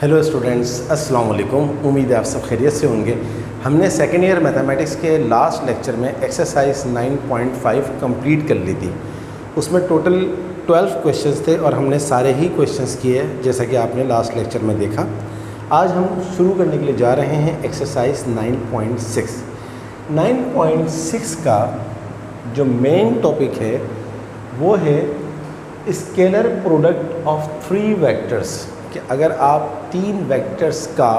Hello students, अस्सलाम वालेकुम। उम्मीद है आप सब खैरियत से होंगे। हमने सेकेंड ईयर मैथमेटिक्स के लास्ट लेक्चर में एक्सरसाइज 9.5 कंप्लीट कर ली थी। उसमें टोटल 12 क्वेश्चंस थे और हमने सारे ही क्वेश्चंस किए जैसा कि आपने लास्ट लेक्चर में देखा। आज हम शुरू करने के लिए जा रहे हैं एक्सरसाइज 9.6। 9.6 का जो मेन टॉपिक है वो है स्केलर प्रोडक्ट ऑफ 3 वेक्टर्स। कि अगर आप 3 वेक्टर्स का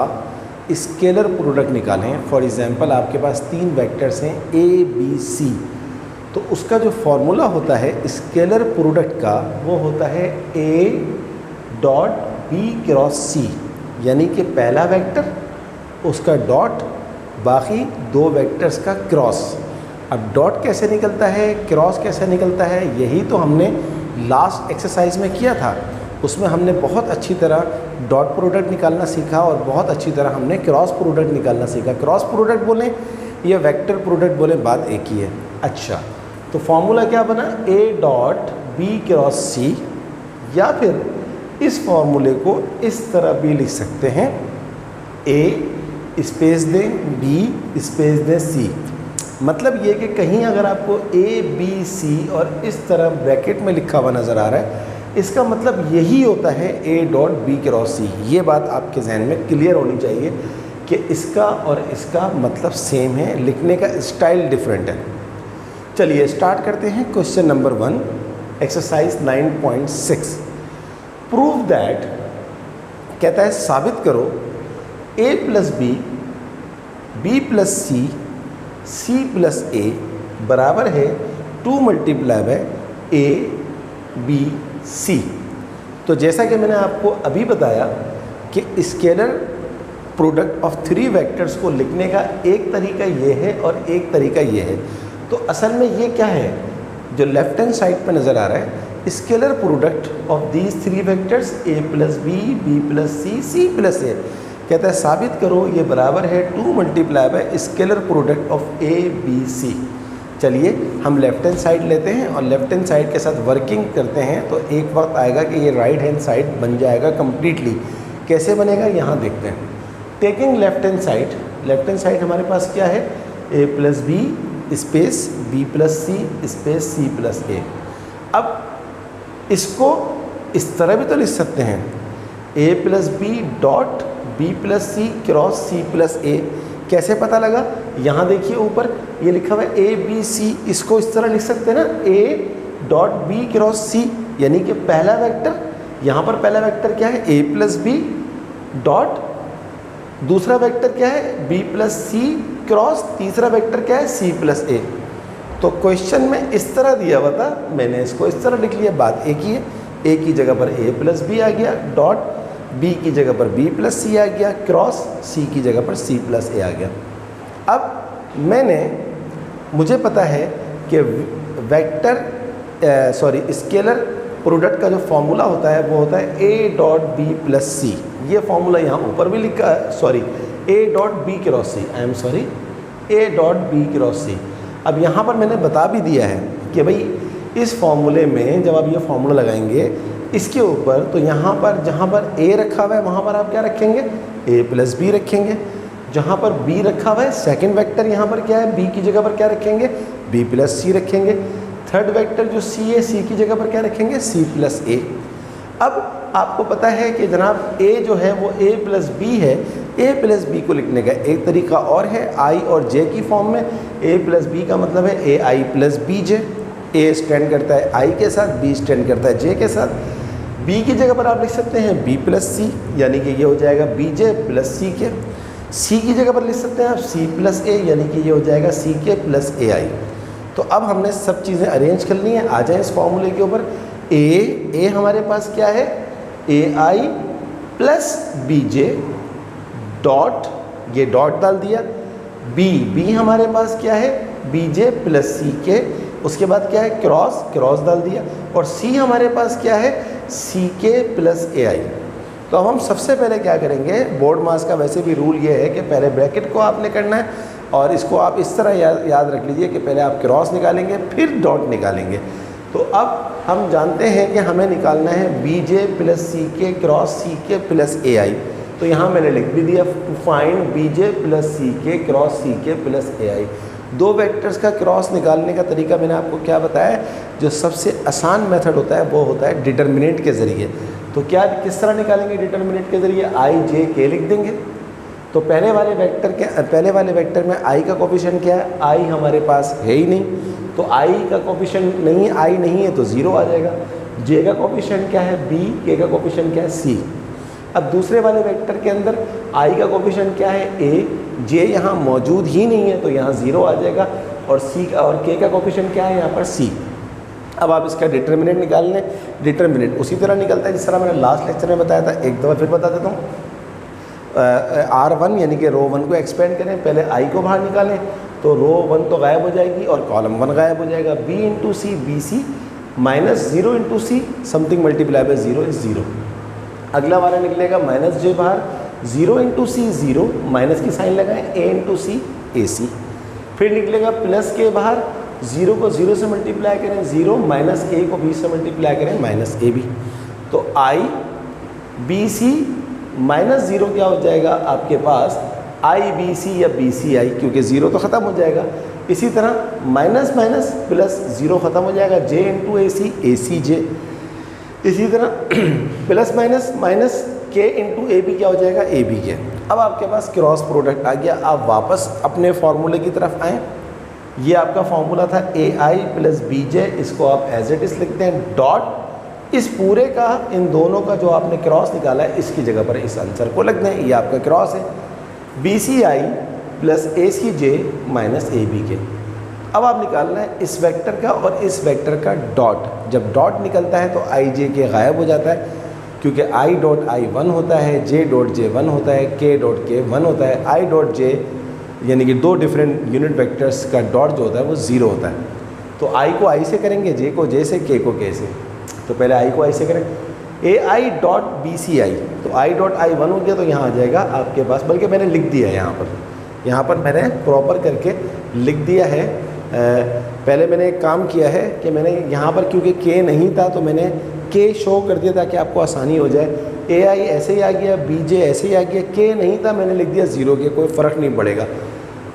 स्केलर प्रोडक्ट निकालें, फॉर एग्जांपल आपके पास 3 वेक्टर्स हैं ए बी सी, तो उसका जो फॉर्मूला होता है स्केलर प्रोडक्ट का वो होता है ए डॉट बी क्रॉस सी, यानी कि पहला वेक्टर उसका डॉट, बाकी 2 वेक्टर्स का क्रॉस। अब डॉट कैसे निकलता है, क्रॉस कैसे निकलता है, यही तो हमने लास्ट एक्सरसाइज में किया था। उसमें हमने बहुत अच्छी तरह डॉट प्रोडक्ट निकालना सीखा और बहुत अच्छी तरह हमने क्रॉस प्रोडक्ट निकालना सीखा। क्रॉस प्रोडक्ट बोलें या वेक्टर प्रोडक्ट बोलें, बात एक ही है। अच्छा, तो फॉर्मूला क्या बना, ए डॉट बी क्रॉस सी, या फिर इस फॉर्मूले को इस तरह भी लिख सकते हैं, ए स्पेस दें बी स्पेस दें सी। मतलब ये कि कहीं अगर आपको ए बी सी और इस तरह ब्रैकेट में लिखा हुआ नज़र आ रहा है, इसका मतलब यही होता है ए डॉट बी क्रॉस सी। ये बात आपके जहन में क्लियर होनी चाहिए कि इसका और इसका मतलब सेम है, लिखने का स्टाइल डिफरेंट है। चलिए स्टार्ट करते हैं। Question number 1, exercise 9.6। Prove that, कहता है साबित करो A plus B, B plus C, C plus A बराबर है 2 multiply by A B C. तो जैसा कि मैंने आपको अभी बताया कि स्केलर प्रोडक्ट ऑफ 3 वेक्टर्स को लिखने का एक तरीका ये है और एक तरीका ये है। तो असल में ये क्या है जो लेफ्ट हैंड साइड पर नज़र आ रहा है, scalar product of these 3 vectors A plus B plus C, C plus A. कहता है साबित करो ये बराबर है 2 multiply by scalar product of A B C. चलिए हम लेफ्ट हैंड साइड लेते हैं और लेफ्ट हैंड साइड के साथ वर्किंग करते हैं, तो एक वक्त आएगा कि ये राइट हैंड साइड बन जाएगा कम्प्लीटली। कैसे बनेगा यहाँ देखते हैं। टेकिंग लेफ्ट हैंड साइड हमारे पास क्या है, A plus B space B plus C space C plus A. अब इसको इस तरह भी तो लिख सकते हैं, A plus B dot B plus C cross C plus A. कैसे पता लगा, यहाँ देखिए ऊपर ये लिखा हुआ है ए बी सी, इसको इस तरह लिख सकते हैं ना, ए डॉट बी क्रॉस सी, यानी कि पहला वेक्टर, यहाँ पर पहला वेक्टर क्या है ए प्लस बी डॉट, दूसरा वेक्टर क्या है बी प्लस सी क्रॉस, तीसरा वेक्टर क्या है सी प्लस ए। तो क्वेश्चन में इस तरह दिया हुआ था, मैंने इसको इस तरह लिख लिया। बात एक ही है, ए की जगह पर ए प्लस बी आ गया, डॉट बी की जगह पर बी प्लस सी आ गया, क्रॉस सी की जगह पर सी प्लस ए आ गया। अब मुझे पता है कि स्केलर प्रोडक्ट का जो फॉर्मूला होता है वो होता है A dot B plus C. ये फॉर्मूला यहाँ ऊपर भी लिखा है, A dot B cross C, A dot B cross C. अब यहाँ पर मैंने बता भी दिया है कि भाई इस फॉर्मूले में जब आप ये फॉर्मूला लगाएंगे इसके ऊपर, तो यहाँ पर जहाँ पर ए रखा हुआ है वहाँ पर आप क्या रखेंगे, ए प्लस बी रखेंगे। जहाँ पर बी रखा हुआ है सेकंड वेक्टर, यहाँ पर क्या है बी की जगह पर क्या रखेंगे, बी प्लस सी रखेंगे। थर्ड वेक्टर जो सी है, सी की जगह पर क्या रखेंगे, सी प्लस ए। अब आपको पता है कि जनाब ए जो है वो ए प्लस बी है। ए प्लस बी को लिखने का एक तरीका और है, आई और जे की फॉर्म में। ए प्लस बी का मतलब है ए आई प्लस बी जे। ए स्टैंड करता है आई के साथ, बी स्टैंड करता है जे के साथ। बी की जगह पर आप लिख सकते हैं बी प्लस सी, यानी कि ये हो जाएगा बी जे प्लस सी के। सी की जगह पर लिख सकते हैं आप सी प्लस ए, यानी कि ये हो जाएगा सी के प्लस ए आई। तो अब हमने सब चीज़ें अरेंज कर ली हैं। आ जाए इस फॉर्मूले के ऊपर। ए हमारे पास क्या है, ए आई प्लस बी जे डॉट, ये डॉट डाल दिया। बी हमारे पास क्या है, बी जे प्लस सी के, उसके बाद क्या है क्रॉस डाल दिया। और सी हमारे पास क्या है, सी के प्लस ए आई। तो अब हम सबसे पहले क्या करेंगे, बोर्ड मास का वैसे भी रूल ये है कि पहले ब्रैकेट को आपने करना है और इसको आप इस तरह याद रख लीजिए कि पहले आप क्रॉस निकालेंगे फिर डॉट निकालेंगे। तो अब हम जानते हैं कि हमें निकालना है बी जे प्लस सी के क्रॉस सी के प्लस ए आई। तो यहाँ मैंने लिख भी दिया to find B J plus C के क्रॉस सी के प्लस ए आई। दो वेक्टर्स का क्रॉस निकालने का तरीका मैंने आपको क्या बताया, जो सबसे आसान मेथड होता है वो होता है डिटर्मिनेंट के ज़रिए। तो क्या किस तरह निकालेंगे डिटर्मिनेंट के ज़रिए, आई जे के लिख देंगे। तो पहले वाले वेक्टर में आई का कोफिशिएंट क्या है, आई हमारे पास है ही नहीं, तो आई का कोफिशिएंट नहीं है, आई नहीं है तो ज़ीरो आ जाएगा। जे का कोफिशिएंट क्या है बी, के का कोफिशिएंट क्या है सी। अब दूसरे वाले वेक्टर के अंदर आई का कोफिशिएंट क्या है ए, जे यहाँ मौजूद ही नहीं है तो यहाँ ज़ीरो आ जाएगा, और सी और के का कोफिशिएंट क्या है यहाँ पर सी। अब आप इसका डिटर्मिनेंट निकाल लें। डिटर्मिनेंट उसी तरह निकलता है जिस तरह मैंने लास्ट लेक्चर में बताया था, एक दफ़ा फिर बता देता हूँ। R1 यानी कि रो 1 को एक्सपेंड करें, पहले आई को बाहर निकालें तो रो 1 तो गायब हो जाएगी और कॉलम 1 गायब हो जाएगा। B into C B C minus zero into C something multiply by zero is zero. अगला वाला निकलेगा माइनस जे बाहर, zero into C zero, minus की साइन लगाएं, ए इंटू सी ए सी। फिर निकलेगा प्लस के बाहर, ज़ीरो को ज़ीरो से मल्टीप्लाई करें ज़ीरो, माइनस ए को बी से मल्टीप्लाई करें माइनस ए बी। तो I B C minus zero क्या हो जाएगा आपके पास आई बी सी या बी सी आई, क्योंकि ज़ीरो तो ख़त्म हो जाएगा। इसी तरह माइनस माइनस प्लस ज़ीरो ख़त्म हो जाएगा, जे इंटू ए सी जे। इसी तरह प्लस माइनस माइनस के इंटू ए बी क्या हो जाएगा ए बी के। अब आपके पास क्रॉस प्रोडक्ट आ गया। आप वापस अपने फॉर्मूले की तरफ आएँ। ये आपका फॉर्मूला था ए आई प्लस बी जे, इसको आप एज इट इज़ लिखते हैं डॉट, इस पूरे का इन दोनों का जो आपने क्रॉस निकाला है इसकी जगह पर इस आंसर को लग दें। ये आपका क्रॉस है B C I plus A C J minus A B K. अब आप निकालना है इस वेक्टर का और इस वेक्टर का डॉट। जब डॉट निकलता है तो आई जे के गायब हो जाता है, क्योंकि आई डॉट आई 1 होता है, जे डॉट जे 1 होता है, के डॉट के 1 होता है। आई डॉट जे यानी कि दो डिफरेंट यूनिट वेक्टर्स का डॉट जो होता है वो ज़ीरो होता है। तो आई को आई से करेंगे, जे को जे से, के को के से। तो पहले आई को आई से करें, ए आई डॉट बी सी आई, तो आई डॉट आई 1 हो गया तो यहाँ आ जाएगा आपके पास, बल्कि मैंने लिख दिया है यहाँ पर मैंने प्रॉपर करके लिख दिया है। पहले मैंने एक काम किया है कि मैंने यहाँ पर क्योंकि के नहीं था तो मैंने के शो कर दिया ताकि आपको आसानी हो जाए। ए आई ऐसे ही आ गया, बी जे ऐसे ही आ गया, के नहीं था मैंने लिख दिया ज़ीरो के, कोई फ़र्क नहीं पड़ेगा।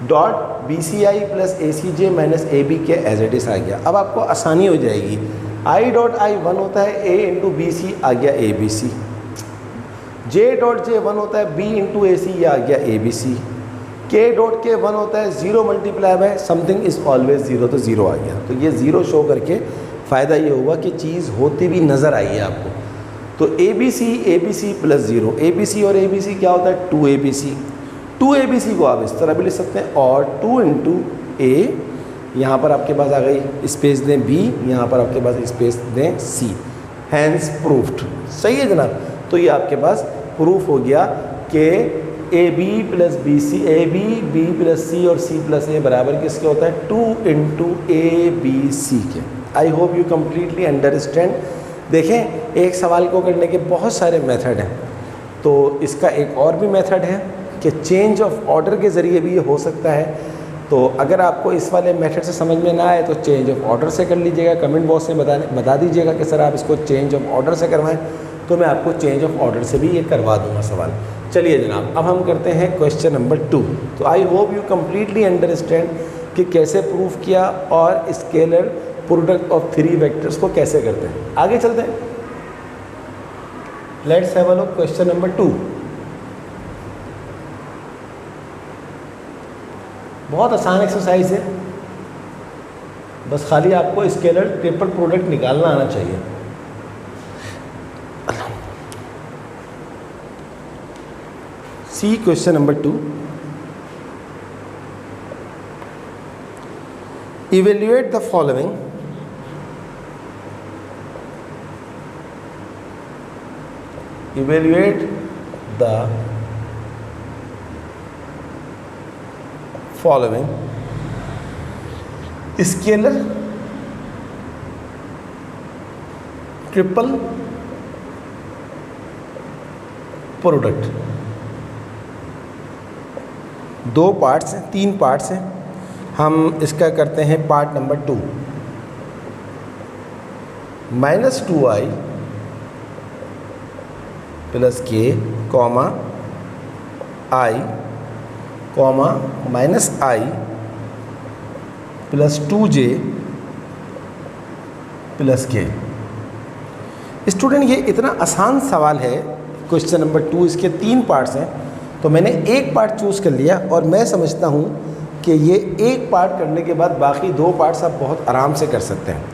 Dot B C I plus A C J minus A B K as it is आ गया। अब आपको आसानी हो जाएगी। आई डॉट आई 1 होता है, ए इंटू बी सी आ गया ए बी सी। जे डॉट जे 1 होता है, बी इंटू ए सी आ गया ए बी सी। के डॉट के 1 होता है, zero multiply by something is always zero, तो ज़ीरो आ गया। तो ये ज़ीरो शो करके फ़ायदा ये हुआ कि चीज़ होती भी नज़र आई है आपको। तो A B C plus zero, A B C और ए बी सी क्या होता है two A B C. Two A B C को आप इस तरह भी लिख सकते हैं, और टू इंटू ए, यहाँ पर आपके पास आ गई स्पेस दें बी, यहाँ पर आपके पास स्पेस दें सी, हैंस प्रूफ्ड। सही है जनाब। तो ये आपके पास प्रूफ हो गया कि A B plus B C, A B B plus C और सी प्लस ए बराबर किसके होता है two into A B C के। I hope you completely understand. देखें, एक सवाल को करने के बहुत सारे मेथड हैं, तो इसका एक और भी मेथड है कि चेंज ऑफ ऑर्डर के ज़रिए भी ये हो सकता है। तो अगर आपको इस वाले मेथड से समझ में ना आए तो चेंज ऑफ ऑर्डर से कर लीजिएगा। कमेंट बॉक्स में बता दीजिएगा कि सर आप इसको चेंज ऑफ ऑर्डर से करवाएं, तो मैं आपको चेंज ऑफ ऑर्डर से भी ये करवा दूंगा सवाल। चलिए जनाब, अब हम करते हैं क्वेश्चन नंबर 2। तो आई होप यू कम्प्लीटली अंडरस्टैंड कि कैसे प्रूफ किया और scalar product of three vectors को कैसे करते हैं। आगे चलते हैं। Let's have a look question number 2। बहुत आसान एक्सरसाइज है, बस खाली आपको स्केलर ट्रिपल प्रोडक्ट निकालना आना चाहिए। See question number 2। Evaluate the following scalar triple product. दो पार्ट्स हैं, तीन पार्ट्स हैं। हम इसका करते हैं part number 2। -2i plus K comma I comma minus I plus 2j प्लस k। स्टूडेंट ये इतना आसान सवाल है, क्वेश्चन नंबर 2, इसके 3 पार्ट्स हैं, तो मैंने एक पार्ट चूज़ कर लिया और मैं समझता हूँ कि ये एक पार्ट करने के बाद बाकी 2 पार्ट्स आप बहुत आराम से कर सकते हैं।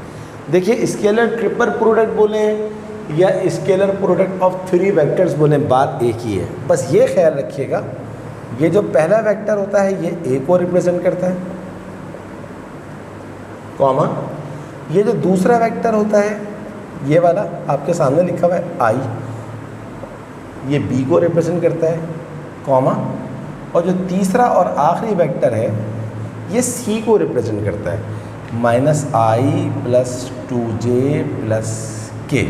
देखिए, स्केलर ट्रिपल प्रोडक्ट बोलें या स्केलर प्रोडक्ट ऑफ 3 वेक्टर्स बोलें, बात एक ही है। बस ये ख्याल रखिएगा, ये जो पहला वेक्टर होता है ये a को रिप्रेजेंट करता है, कॉमा ये जो दूसरा वेक्टर होता है ये वाला आपके सामने लिखा हुआ है i, ये b को रिप्रेजेंट करता है, कॉमा और जो तीसरा और आखिरी वेक्टर है ये c को रिप्रेजेंट करता है, माइनस आई प्लस 2j प्लस k।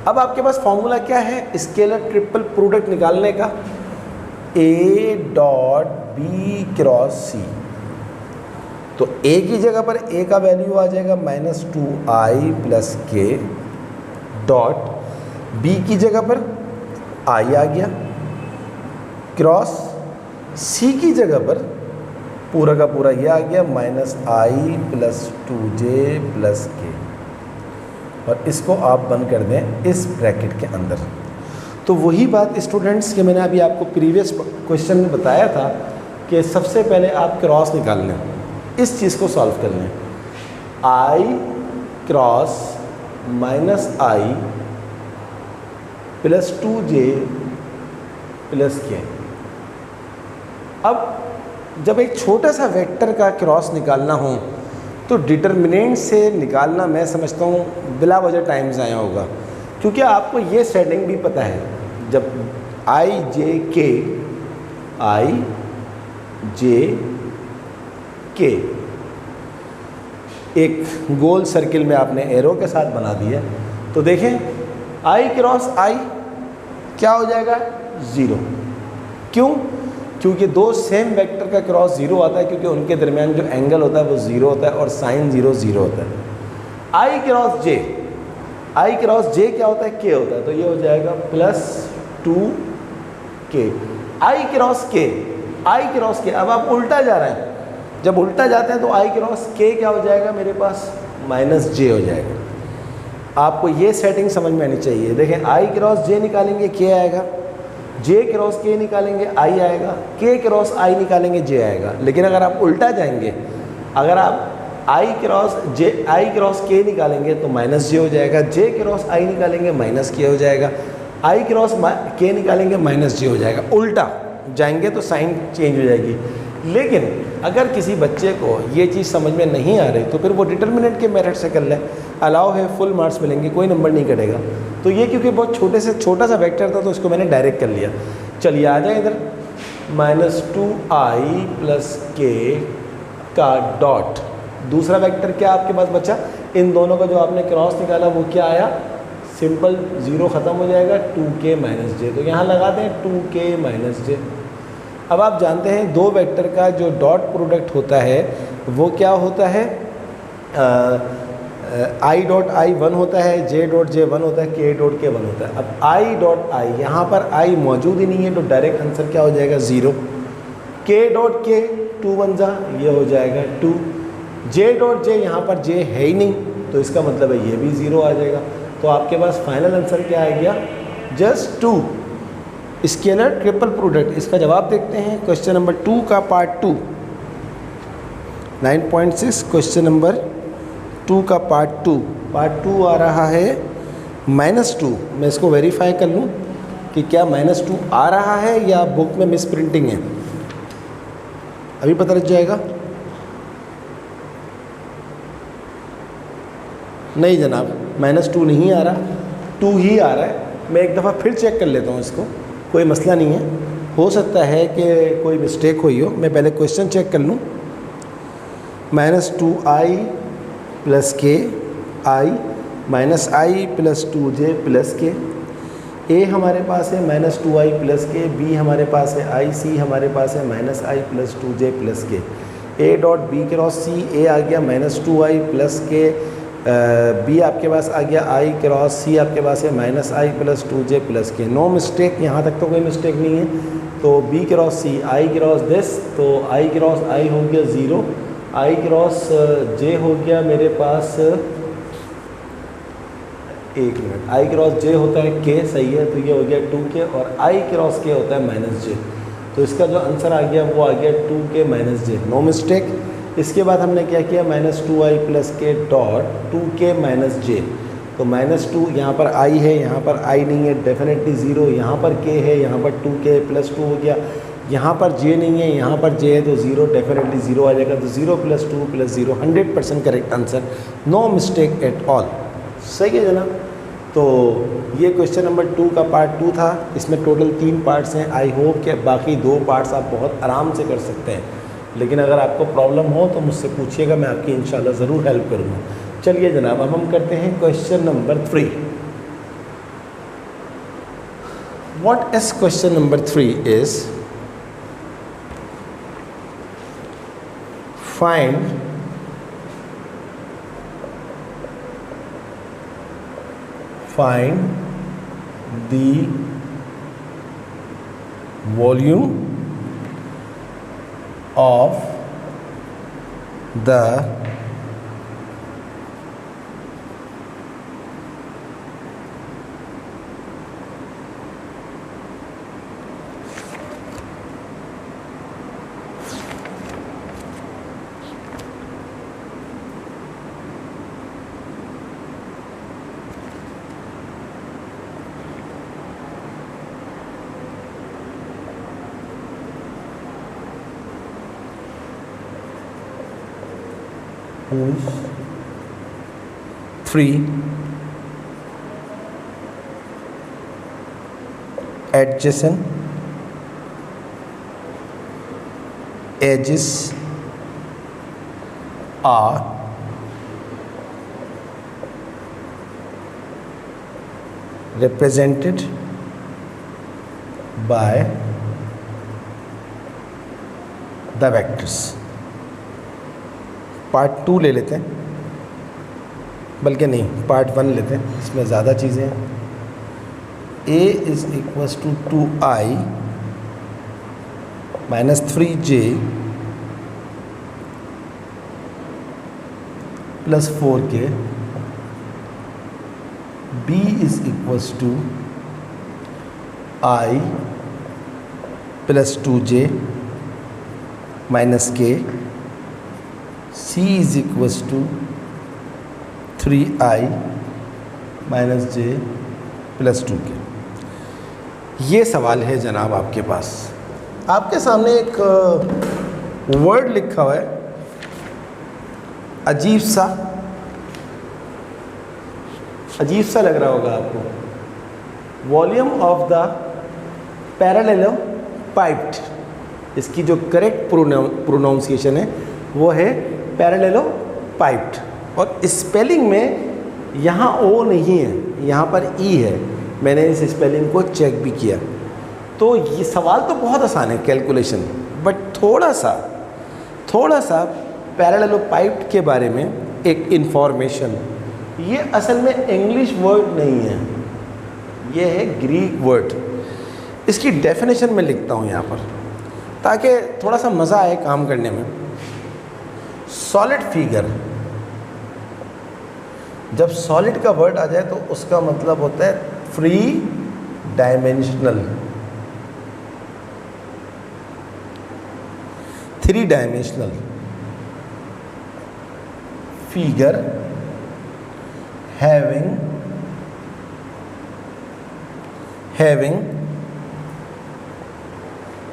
अब आपके पास फॉर्मूला क्या है स्केलर ट्रिपल प्रोडक्ट निकालने का? a dot b cross c। तो a की जगह पर a का वैल्यू आ जाएगा minus 2i plus k dot b की जगह पर i आ गया, क्रॉस c की जगह पर पूरा का पूरा ये आ गया माइनस आई प्लस 2j प्लस k, और इसको आप बंद कर दें इस ब्रैकेट के अंदर। तो वही बात स्टूडेंट्स के मैंने अभी आपको प्रीवियस क्वेश्चन में बताया था कि सबसे पहले आप क्रॉस निकाल लें, इस चीज़ को सॉल्व कर लें। i cross minus I plus 2j प्लस k। अब जब एक छोटा सा वेक्टर का क्रॉस निकालना हो तो डिटर्मिनेंट से निकालना मैं समझता हूँ बिला वजह टाइम ज़ाया होगा, क्योंकि आपको ये सेटिंग भी पता है, जब i j k एक गोल सर्किल में आपने एरो के साथ बना दिया, तो देखें i क्रॉस i क्या हो जाएगा? 0। क्यों? क्योंकि 2 सेम वेक्टर का क्रॉस 0 आता है, क्योंकि उनके दरमियान जो एंगल होता है वो 0 होता है और साइन 0 0 होता है। i क्रॉस j क्या होता है? k होता है, तो ये हो जाएगा plus 2k। i cross k अब आप उल्टा जा रहे हैं, जब उल्टा जाते हैं तो i क्रॉस k क्या हो जाएगा मेरे पास? माइनस j हो जाएगा। आपको ये सेटिंग समझ में आनी चाहिए। देखें, i क्रॉस j निकालेंगे k आएगा, j क्रॉस k निकालेंगे i आएगा, k क्रॉस i निकालेंगे j आएगा। लेकिन अगर आप उल्टा जाएंगे, अगर आप i क्रॉस k निकालेंगे तो माइनस j हो जाएगा, j क्रॉस i निकालेंगे माइनस k हो जाएगा, i क्रॉस k निकालेंगे माइनस j हो जाएगा। उल्टा जाएंगे तो साइन चेंज हो जाएगी। लेकिन अगर किसी बच्चे को ये चीज़ समझ में नहीं आ रही तो फिर वो डिटर्मिनेंट के मेथड से कर ले, अलाउ है, फुल मार्क्स मिलेंगे, कोई नंबर नहीं कटेगा। तो ये क्योंकि बहुत छोटा सा वेक्टर था तो इसको मैंने डायरेक्ट कर लिया। चलिए आ जाए इधर, माइनस 2i प्लस k का डॉट, दूसरा वेक्टर क्या आपके पास बचा? इन दोनों का जो आपने क्रॉस निकाला वो क्या आया? सिंपल 0 ख़त्म हो जाएगा, 2k माइनस j। तो यहाँ लगा दें 2k माइनस j। अब आप जानते हैं 2 वेक्टर का जो डॉट प्रोडक्ट होता है वो क्या होता है? i डॉट i 1 होता है, j डॉट j 1 होता है, k डॉट k 1 होता है। अब i डॉट i, यहाँ पर i मौजूद ही नहीं है, तो डायरेक्ट आंसर क्या हो जाएगा? 0। k डॉट k 2 1 जा, ये हो जाएगा 2। j डॉट j, यहाँ पर j है ही नहीं, तो इसका मतलब है ये भी 0 आ जाएगा। तो आपके पास फाइनल आंसर क्या आ गया? जस्ट 2। स्केलर ट्रिपल प्रोडक्ट, इसका जवाब देखते हैं क्वेश्चन नंबर 2 का पार्ट 2, 9.6 क्वेश्चन नंबर 2 का पार्ट 2 आ रहा है -2। मैं इसको वेरीफाई कर लूँ कि क्या -2 आ रहा है या बुक में मिस प्रिंटिंग है, अभी पता लग जाएगा। नहीं जनाब, -2 नहीं आ रहा, 2 ही आ रहा है। मैं एक दफ़ा फिर चेक कर लेता हूँ इसको, कोई मसला नहीं है, हो सकता है कि कोई मिस्टेक हुई हो। मैं पहले क्वेश्चन चेक कर लूँ। -2i plus k i minus I plus 2j प्लस k। a हमारे पास है -2i प्लस k, b हमारे पास है i, c हमारे पास है -i प्लस 2j प्लस k। a dot b cross c, a आ गया -2i प्लस k बी आपके पास आ गया आई क्रॉस सी, आपके पास है minus I plus 2j plus K. No mistake, यहाँ तक तो कोई मिस्टेक नहीं है। तो B cross C, I cross this, तो आई क्रॉस आई हो गया 0, आई क्रॉस जे हो गया मेरे पास, एक मिनट, आई क्रॉस जे होता है के, सही है, तो ये हो गया 2k, और आई क्रॉस के होता है माइनस जे। तो इसका जो आंसर आ गया वो आ गया 2k माइनस जे, नो मिस्टेक। इसके बाद हमने क्या किया, -2i प्लस के डॉट 2k माइनस जे। तो -2 यहाँ पर i है, यहाँ पर i नहीं है, डेफिनेटली 0, यहाँ पर k है, यहाँ पर 2k प्लस 2 हो गया, यहाँ पर j नहीं है, यहाँ पर j है, तो 0, डेफिनेटली 0 आ जाएगा। तो 0 + 2 + 0, 100% correct answer, no mistake at all. सही है जनाब। तो ये क्वेश्चन नंबर 2 का पार्ट 2 था। इसमें टोटल 3 पार्ट्स हैं। आई होप कि बाकी 2 पार्ट्स आप बहुत आराम से कर सकते हैं, लेकिन अगर आपको प्रॉब्लम हो तो मुझसे पूछिएगा, मैं आपकी इंशाल्लाह ज़रूर हेल्प करूँगा। चलिए जनाब, अब हम करते हैं question number 3। What is question number 3 is find the volume of the whose 3 adjacent edges are represented by the vectors। Part 2 ले लेते हैं, बल्कि नहीं, पार्ट 1 लेते हैं, इसमें ज़्यादा चीज़ें हैं। a is equals to 2i minus 3j plus 4k, b is equals to i plus 2j minus k, c is equals to 3i minus j plus 2k। ये सवाल है जनाब आपके पास। आपके सामने एक वर्ड लिखा हुआ है, अजीब सा लग रहा होगा आपको। वॉल्यूम ऑफ द पैरेललोपाइप्ड, इसकी जो करेक्ट प्रोनाउंसिएशन है वो है पैरेललोपाइप्ड, और स्पेलिंग में यहाँ ओ नहीं है, यहाँ पर ई है। मैंने इस स्पेलिंग को चेक भी किया। तो ये सवाल तो बहुत आसान है कैलकुलेशन, बट थोड़ा सा पैरेललोपाइप्ड के बारे में एक इन्फॉर्मेशन। ये असल में इंग्लिश वर्ड नहीं है, ये है ग्रीक वर्ड। इसकी डेफिनेशन मैं लिखता हूँ यहाँ पर ताकि थोड़ा सा मज़ा आए काम करने में। सॉलिड फिगर, जब सॉलिड का वर्ड आ जाए तो उसका मतलब होता है 3 dimensional. 3 dimensional figure having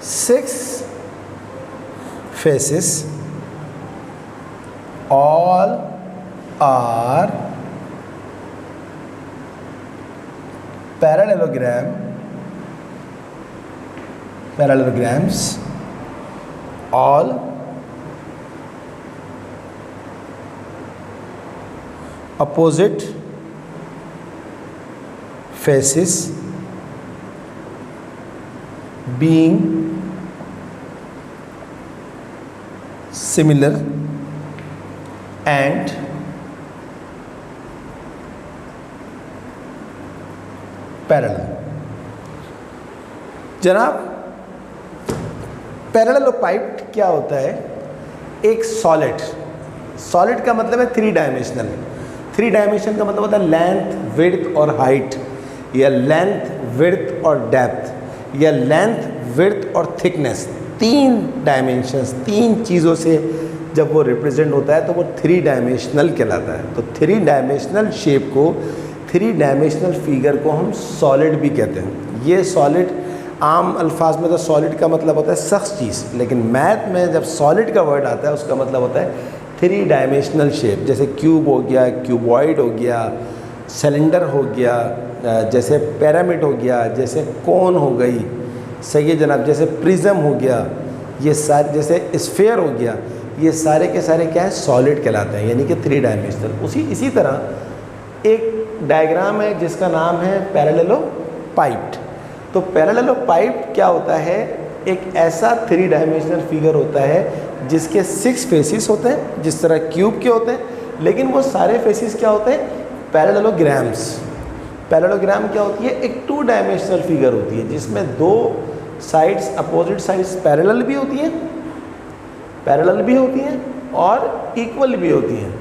6 faces, all are parallelograms, all opposite faces being similar and parallel. जनाब, पैरेललोपाइप्ड क्या होता है? एक सॉलिड का मतलब है 3 डायमेंशनल। 3 डायमेंशन का मतलब होता है लेंथ, विड्थ और हाइट, या लेंथ, विड्थ और डेप्थ, या लेंथ, विड्थ और थिकनेस। 3 डायमेंशंस, 3 चीज़ों से जब वो रिप्रेजेंट होता है तो वो 3 डायमेंशनल कहलाता है। तो 3 डायमेंशनल शेप को, 3 डायमेंशनल फिगर को हम सॉलिड भी कहते हैं। ये सॉलिड, आम अल्फाज में तो सॉलिड का मतलब होता है सख्त चीज़, लेकिन मैथ में जब सॉलिड का वर्ड आता है उसका मतलब होता है 3 डायमेंशनल शेप। जैसे क्यूब हो गया, क्यूबॉइड हो गया, सिलेंडर हो गया, जैसे पिरामिड हो गया, जैसे कोन हो गई, सही है जनाब, जैसे प्रिज्म हो गया, ये सारे, जैसे स्फीयर हो गया, ये सारे के सारे क्या है? सॉलिड कहलाते हैं, यानी कि 3 डायमेंशनल। इसी तरह एक डायग्राम है जिसका नाम है पैरेललोपाइप्ड। तो पैरेललोपाइप्ड क्या होता है? एक ऐसा 3 डायमेंशनल फिगर होता है जिसके 6 फेसिस होते हैं, जिस तरह क्यूब के होते हैं, लेकिन वो सारे फेसिस क्या होते हैं? पैरेललोग्राम्स। पैरेललोग्राम क्या होती है? एक 2 डायमेंशनल फिगर होती है जिसमें 2 साइड्स, अपोजिट साइड्स पैरेलल भी होती हैं, और इक्वल भी होती हैं।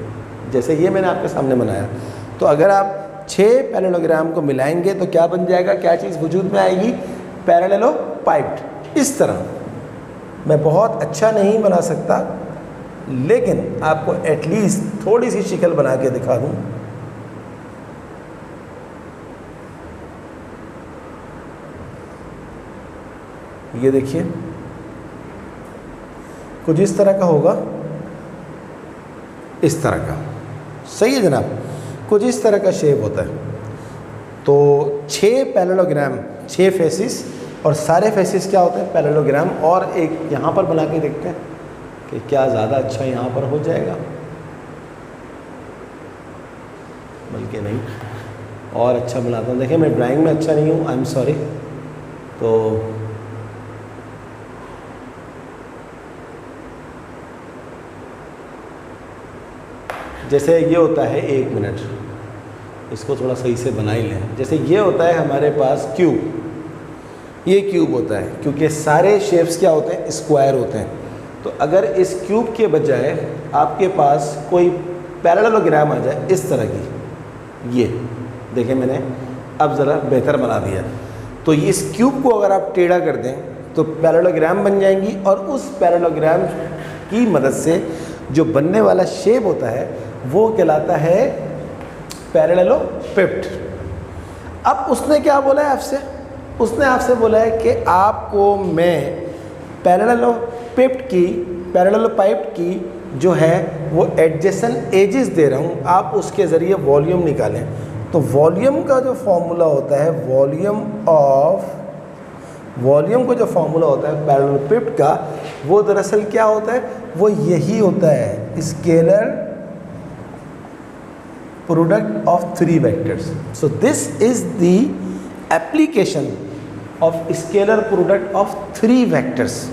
जैसे ये मैंने आपके सामने बनाया, तो अगर आप 6 पैरेललोग्राम को मिलाएंगे तो क्या बन जाएगा? क्या चीज़ वजूद में आएगी? पैरेललोपाइप्ड। इस तरह मैं बहुत अच्छा नहीं बना सकता, लेकिन आपको एटलीस्ट थोड़ी सी शक्ल बना के दिखा दूँ। ये देखिए, कुछ इस तरह का होगा, इस तरह का, सही है जनाब, कुछ इस तरह का शेप होता है। तो 6 पैरेललोग्राम, 6 फेसिस, और सारे फेसिस क्या होते हैं? पैरेललोग्राम। और एक यहाँ पर बना के देखते हैं कि क्या ज़्यादा अच्छा यहाँ पर हो जाएगा, बल्कि नहीं, और अच्छा बनाता हूँ। देखिए, मैं ड्राइंग में अच्छा नहीं हूँ, आई एम सॉरी। तो जैसे ये होता है, 1 मिनट, इसको थोड़ा सही से बना ही लें। जैसे ये होता है हमारे पास क्यूब, ये क्यूब होता है, क्योंकि सारे शेप्स क्या होते हैं? स्क्वायर होते हैं। तो अगर इस क्यूब के बजाय आपके पास कोई पैरेललोग्राम आ जाए इस तरह की, ये देखें मैंने अब ज़रा बेहतर बना दिया। तो इस क्यूब को अगर आप टेढ़ा कर दें तो पैरेललोग्राम बन जाएंगी, और उस पैरेललोग्राम की मदद से जो बनने वाला शेप होता है वो कहलाता है पैरेललोपिप्ड। अब उसने क्या बोला है आपसे? उसने आपसे बोला है कि आपको मैं पैरेललोपाइप्ड की जो है वो एडजेसेंट एजेस दे रहा हूँ, आप उसके ज़रिए वॉल्यूम निकालें। तो वॉल्यूम का जो फॉर्मूला होता है, वॉल्यूम का जो फॉर्मूला होता है पैरेललोपिप्ड का, वो दरअसल क्या होता है? वो यही होता है, scalar product of 3 vectors. So this is the application of scalar product of 3 vectors.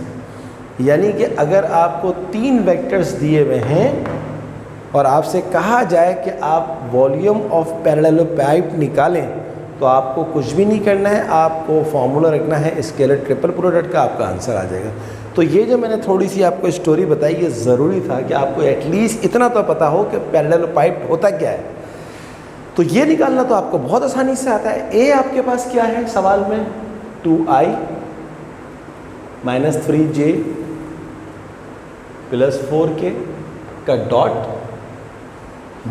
यानी कि अगर आपको 3 वेक्टर्स दिए हुए हैं और आपसे कहा जाए कि आप वॉल्यूम ऑफ पैरेललोपाइप्ड निकालें, तो आपको कुछ भी नहीं करना है, आपको फॉर्मूला रखना है स्केलर ट्रिपल प्रोडक्ट का, आपका आंसर आ जाएगा। तो ये जो मैंने थोड़ी सी आपको स्टोरी बताई, ये ज़रूरी था कि आपको एटलीस्ट इतना तो पता हो कि पैरेललोपाइप्ड होता क्या है। तो ये निकालना तो आपको बहुत आसानी से आता है। ए आपके पास क्या है सवाल में? 2i - 3j + 4k का डॉट।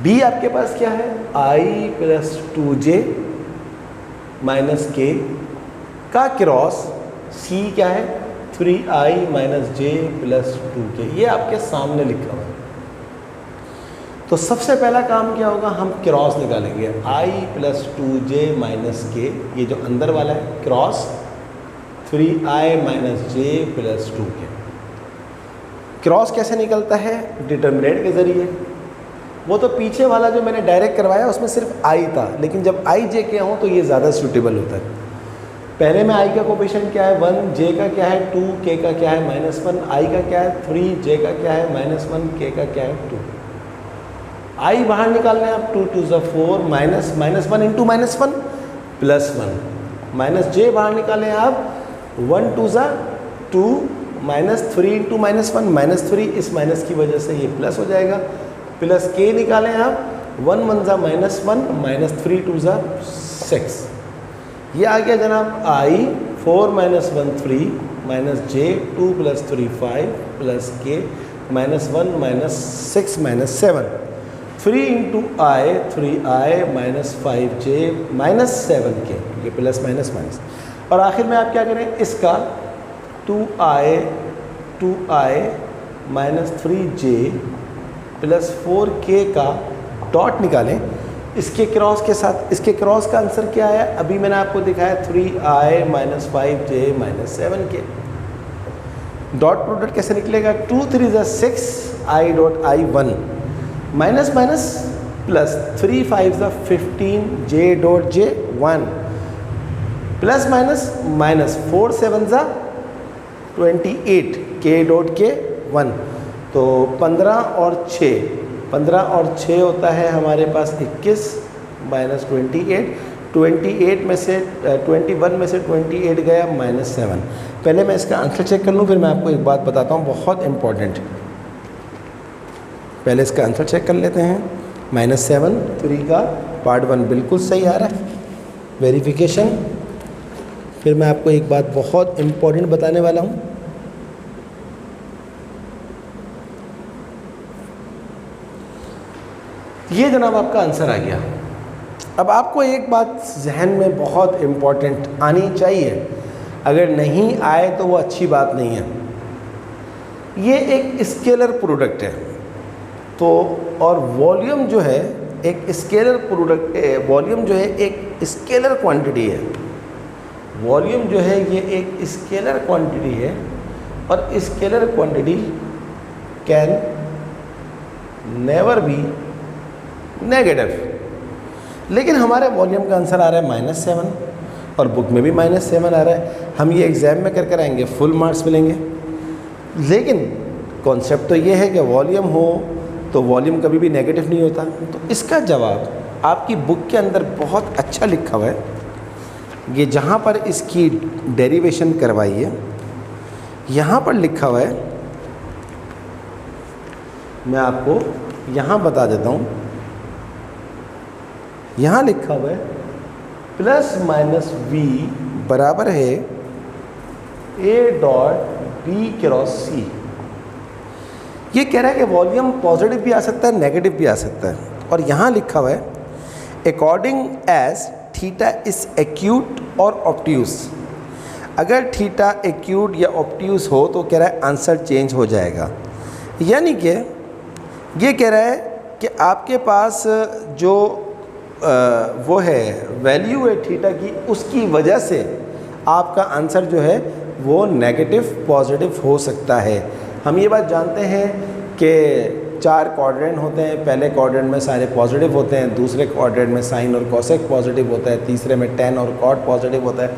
बी आपके पास क्या है? i + 2j - k का क्रॉस। सी क्या है? 3i - j + 2k। ये आपके सामने लिखा हुआ है। तो सबसे पहला काम क्या होगा? हम क्रॉस निकालेंगे। i + 2j - k, ये जो अंदर वाला है, cross 3i - j + 2k। Cross कैसे निकलता है? डिटर्मिनेंट के ज़रिए। वो तो पीछे वाला जो मैंने डायरेक्ट करवाया उसमें सिर्फ i था, लेकिन जब i j के हों तो ये ज़्यादा सूटेबल होता है। पहले में i का कोफिशिएंट क्या है? 1, j का क्या है? 2, k का क्या है? -1, i का क्या है? 3, j का क्या है? -1, k का क्या है? 2। i बाहर निकालना है आप, 2 × 2 = 4, -1 × -1, +1 माइनस जे बाहर निकालें आप, 1 2 ज़ा 2 -3 इंटू -1 -3, इस माइनस की वजह से ये प्लस हो जाएगा। प्लस के निकालें आप, 1 1 ज़ा -1 -3 2 ज़ा 6, ये आ गया जनाब आई 4 - 1 3 -j 2 + 3 5 + k -1 -6 -7 3 इंटू आई 3i -5j -7k, ये प्लस माइनस माइनस। और आखिर में आप क्या करें, इसका 2i -3j + 4k का डॉट निकालें इसके क्रॉस के साथ। इसके क्रॉस का आंसर क्या है, अभी मैंने आपको दिखाया 3i -5j -7k। Dot product कैसे निकलेगा, 2 3 ज़ा 6 i dot i 1 minus minus plus 3 5 ज़ा 15 j dot j 1 plus minus minus 4 7 ज़ा 28 k डॉट k 1। तो 15 और 6 होता है हमारे पास 21 माइनस 28 में से 21 में से 28 गया -7। पहले मैं इसका आंसर चेक कर लूँ, फिर मैं आपको एक बात बताता हूँ बहुत इम्पॉर्टेंट। पहले इसका आंसर चेक कर लेते हैं। -7 3 का पार्ट 1 बिल्कुल सही आ रहा है, वेरिफिकेशन। फिर मैं आपको एक बात बहुत इम्पॉर्टेंट बताने वाला हूँ। ये जनाब आपका आंसर आ गया। अब आपको एक बात जहन में बहुत इम्पॉर्टेंट आनी चाहिए, अगर नहीं आए तो वो अच्छी बात नहीं है। ये एक स्केलर प्रोडक्ट है, तो और वॉल्यूम जो है एक स्केलर प्रोडक्ट, वॉल्यूम जो है एक स्केलर क्वांटिटी है। वॉल्यूम जो है ये एक स्केलर क्वांटिटी है, और scalar quantity can never be negative. लेकिन हमारे वॉल्यूम का आंसर आ रहा है -7 और बुक में भी -7 आ रहा है। हम ये एग्ज़ाम में कर आएंगे, फुल मार्क्स मिलेंगे। लेकिन कॉन्सेप्ट तो ये है कि वॉल्यूम हो तो वॉल्यूम कभी भी नेगेटिव नहीं होता। तो इसका जवाब आपकी बुक के अंदर बहुत अच्छा लिखा हुआ है। ये जहाँ पर इसकी डेरिवेशन करवाई है, यहाँ पर लिखा हुआ है, मैं आपको यहाँ बता देता हूँ। यहाँ लिखा हुआ है +- v बराबर है a dot b cross c। ये कह रहा है कि वॉल्यूम पॉजिटिव भी आ सकता है, नेगेटिव भी आ सकता है। और यहाँ लिखा हुआ है according as theta is acute और ऑब्ट्यूस। अगर थीटा एक्यूट या ऑब्ट्यूस हो तो कह रहा है आंसर चेंज हो जाएगा। यानी कि ये कह रहा है कि आपके पास जो वो है वैल्यू है थीटा की, उसकी वजह से आपका आंसर जो है वो नेगेटिव पॉजिटिव हो सकता है। हम ये बात जानते हैं कि 4 क्वाड्रेंट होते हैं। पहले क्वाड्रेंट में सारे पॉजिटिव होते हैं, दूसरे क्वाड्रेंट में साइन और कॉसेक पॉजिटिव होता है, तीसरे में टेन और कॉट पॉजिटिव होता है,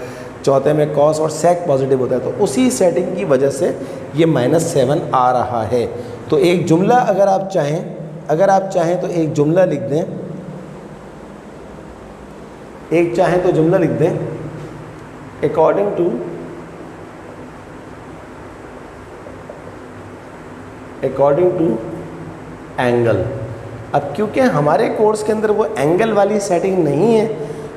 चौथे में कॉस और सेक पॉजिटिव होता है। तो उसी सेटिंग की वजह से ये -7 आ रहा है। तो एक जुमला अगर आप चाहें तो एक जुमला लिख दें, जुमला लिख दें अकॉर्डिंग टू एंगल। अब क्योंकि हमारे कोर्स के अंदर वो एंगल वाली सेटिंग नहीं है,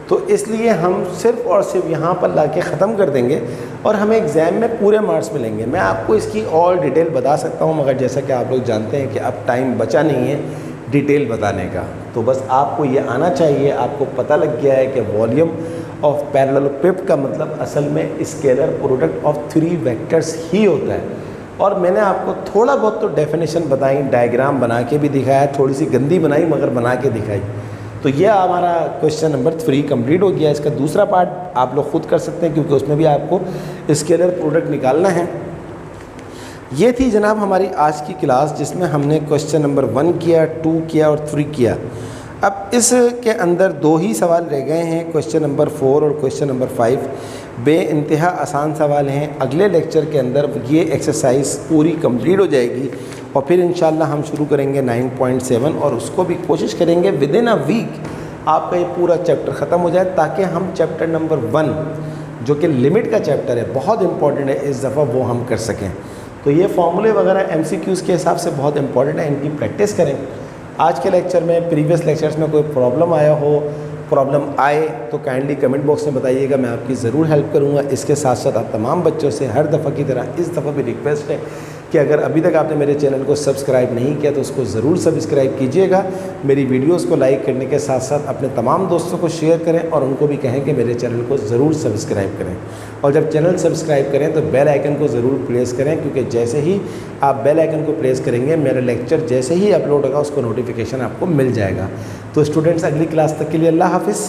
तो इसलिए हम सिर्फ और सिर्फ यहाँ पर लाके ख़त्म कर देंगे और हमें एग्ज़ाम में पूरे मार्क्स मिलेंगे। मैं आपको इसकी और डिटेल बता सकता हूँ, मगर जैसा कि आप लोग जानते हैं कि अब टाइम बचा नहीं है डिटेल बताने का। तो बस आपको ये आना चाहिए, आपको पता लग गया है कि वॉल्यूम ऑफ पैरेललोपिड का मतलब असल में स्केलर प्रोडक्ट ऑफ 3 वेक्टर्स ही होता है। और मैंने आपको थोड़ा बहुत तो डेफिनेशन बताई, डायग्राम बना के भी दिखाया, थोड़ी सी गंदी बनाई मगर बना के दिखाई। तो ये हमारा क्वेश्चन नंबर 3 कंप्लीट हो गया। इसका दूसरा पार्ट आप लोग खुद कर सकते हैं, क्योंकि उसमें भी आपको स्केलर प्रोडक्ट निकालना है। ये थी जनाब हमारी आज की क्लास, जिसमें हमने क्वेश्चन नंबर 1 किया, 2 किया और 3 किया। अब इसके अंदर 2 ही सवाल रह गए हैं, क्वेश्चन नंबर 4 और क्वेश्चन नंबर 5। बेइंतहा आसान सवाल हैं। अगले लेक्चर के अंदर ये एक्सरसाइज पूरी कंप्लीट हो जाएगी और फिर इंशाल्लाह हम शुरू करेंगे 9.7 और उसको भी कोशिश करेंगे विदिन अ वीक आपका ये पूरा चैप्टर ख़त्म हो जाए, ताकि हम चैप्टर नंबर 1 जो कि लिमिट का चैप्टर है, बहुत इंपॉर्टेंट है, इस दफ़ा वो हम कर सकें। तो ये फॉर्मूले वगैरह MCQs के हिसाब से बहुत इंपॉर्टेंट है, इनकी प्रैक्टिस करें। आज के लेक्चर में, प्रीवियस लेक्चर्स में कोई प्रॉब्लम आया हो, प्रॉब्लम आए तो काइंडली कमेंट बॉक्स में बताइएगा, मैं आपकी ज़रूर हेल्प करूँगा। इसके साथ साथ आप तमाम बच्चों से हर दफ़ा की तरह इस दफ़ा भी रिक्वेस्ट है कि अगर अभी तक आपने मेरे चैनल को सब्सक्राइब नहीं किया तो उसको ज़रूर सब्सक्राइब कीजिएगा। मेरी वीडियोस को लाइक करने के साथ साथ अपने तमाम दोस्तों को शेयर करें और उनको भी कहें कि मेरे चैनल को ज़रूर सब्सक्राइब करें। और जब चैनल सब्सक्राइब करें तो बेल आइकन को ज़रूर प्रेस करें, क्योंकि जैसे ही आप बेल आइकन को प्रेस करेंगे, मेरा लेक्चर जैसे ही अपलोड होगा उसको नोटिफिकेशन आपको मिल जाएगा। तो स्टूडेंट्स, अगली क्लास तक के लिए अल्लाह हाफ़िज़।